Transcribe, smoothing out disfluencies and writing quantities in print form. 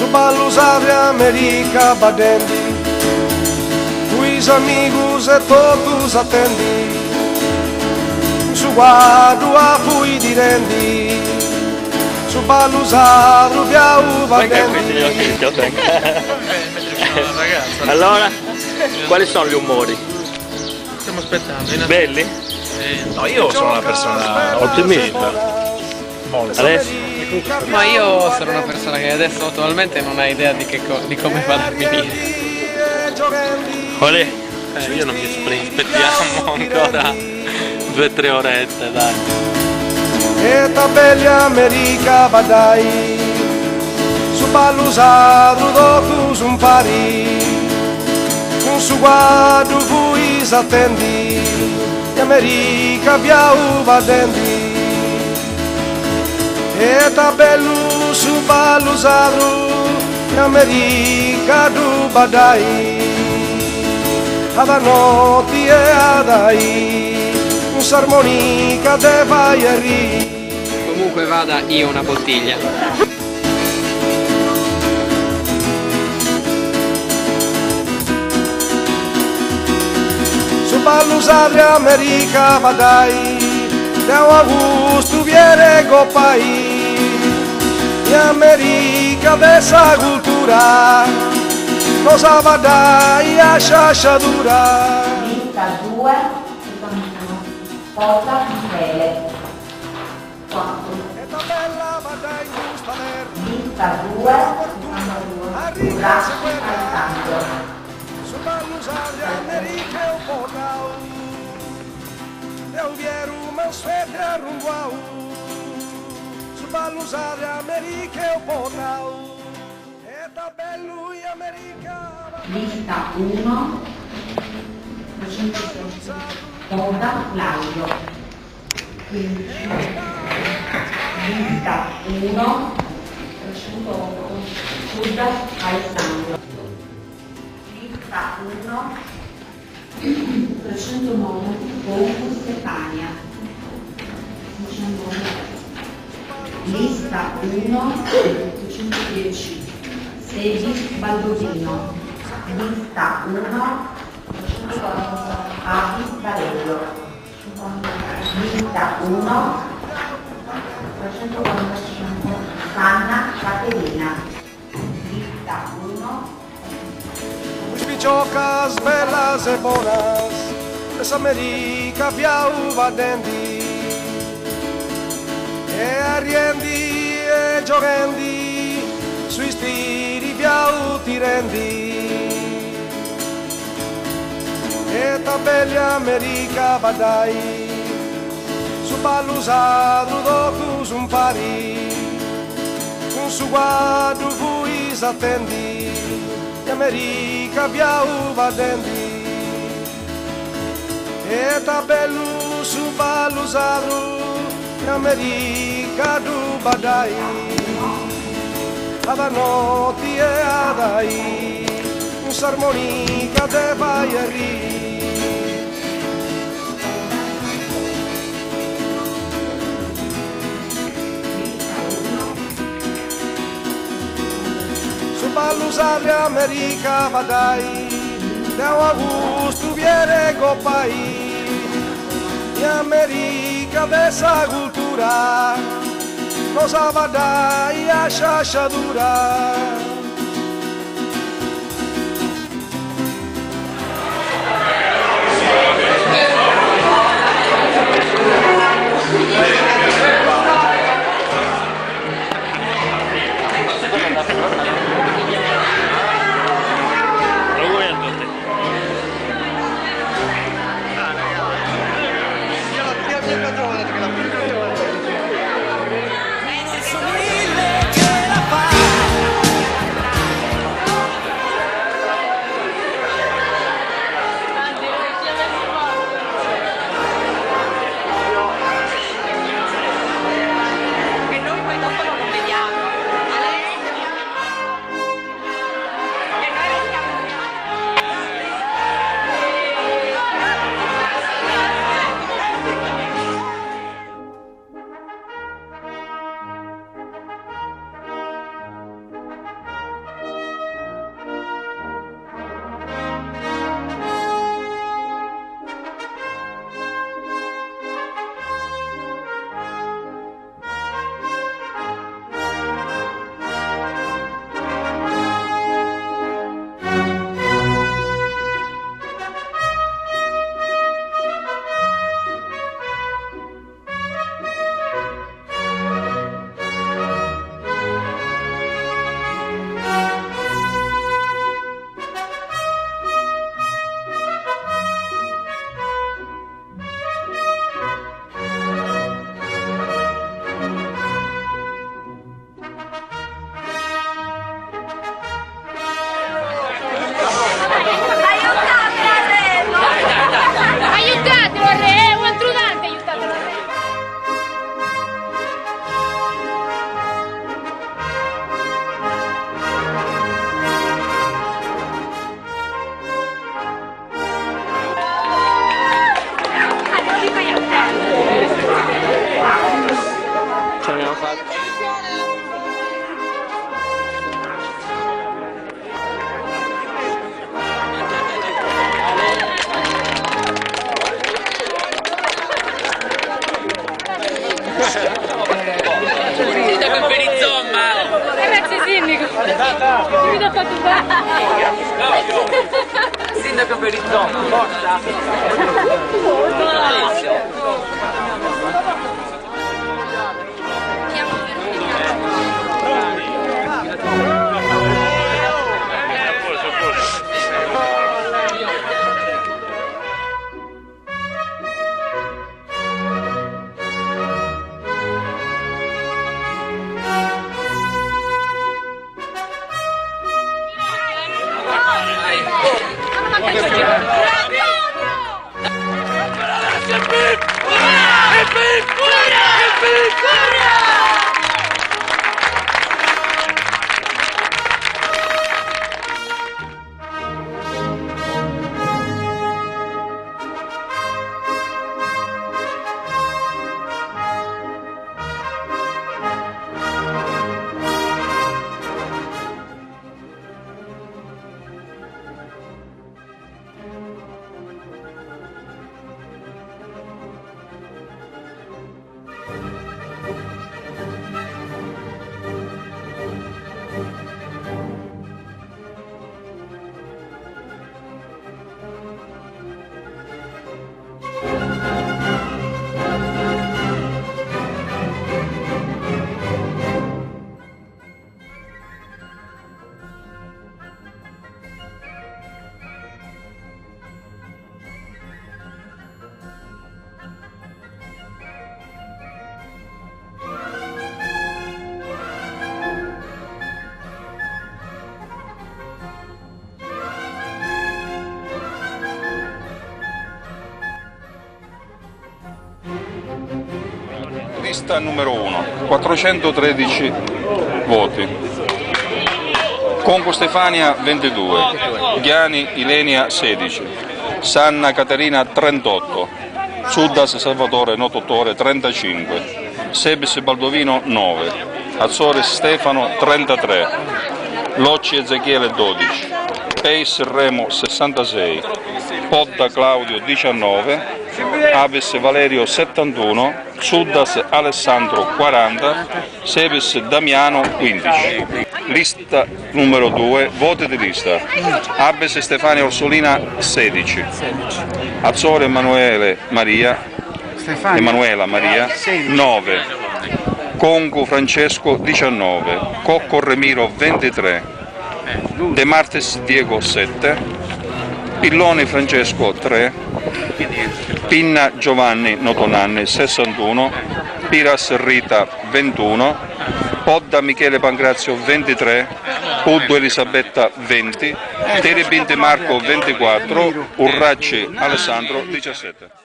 su ballusare America badendi, tuis amigos e todos attendi, su guardo a fui di rendi, su ballusare biau badendi. Allora, quali sono gli umori? Stiamo aspettando. Belli? No, io sono una persona ottimista. Adesso? Ma io sono una persona che adesso attualmente non ha idea di come vada a finire. Qual è? Io non mi esprimo, aspettiamo ancora 2-3 orette, dai. E tabelle America badai, su ballusare dopo su un pari, con su guardo voi attendi, e America biau badendi. E tabellu su ballusare America du badai, ad notti e adai, un'armonica de vai e ri. Comunque vada, io una bottiglia. Su ballusare America vadai, da un augusto viene copai, in America dessa cultura, cosa vadai a sciasciatura. Lista 2, Posa Michele. 4. Lista 2, Urrasci Alessandro. Su ballusare America e un portao, e un vieru mansfete a runguau, su ballusare America e un portao, e tabellu in America. Lista 1, Posa Claudio. 15. Lista 1, 308, Suda Alessandro. Lista 1, 309, Conco Stefania. 19. Lista 1, 810, Sedi Baldovino. Lista 1, 340, Avi Barello. Lista 1, 345, Sanna Caterina. Lista 1, Pichocas belas e bonas, essa America biau vadendi, e arriendi e giochendi, sui stili biau ti rendi, e tabelle America vadai, su ballusare dopo su un pari, con su guardo voi attendi, e America biau vadendi, e tabellu su ballusare America du badai, ad notti e adai, un'armonica de vai e ri. Su ballusare America vadai, da un augusto viene copai, in America dessa cultura, cosa vadai a sciasciatura. Sindaco per il tono, forza! Lista numero 1, 413 voti. Conco Stefania 22, Ghiani Ilenia 16, Sanna Caterina 38, Suddas Salvatore Nototore 35, Sebes Baldovino 9, Azores Stefano 33, Locci Ezechiele 12, Peis Remo 66, Podda Claudio 19, Aves Valerio 71, Suddas Alessandro 40, Sebes Damiano 15. Lista numero 2, voti di lista. Abbes Stefania Orsolina 16, Azzore Emanuela Maria 9, Congu Francesco 19, Cocco Remiro 23, De Martes Diego 7, Pilloni Francesco 3, Pinna Giovanni Notonanni 61, Piras Rita 21, Podda Michele Pancrazio 23, Uddo Elisabetta 20, Teribinte Marco 24, Urracci Alessandro 17.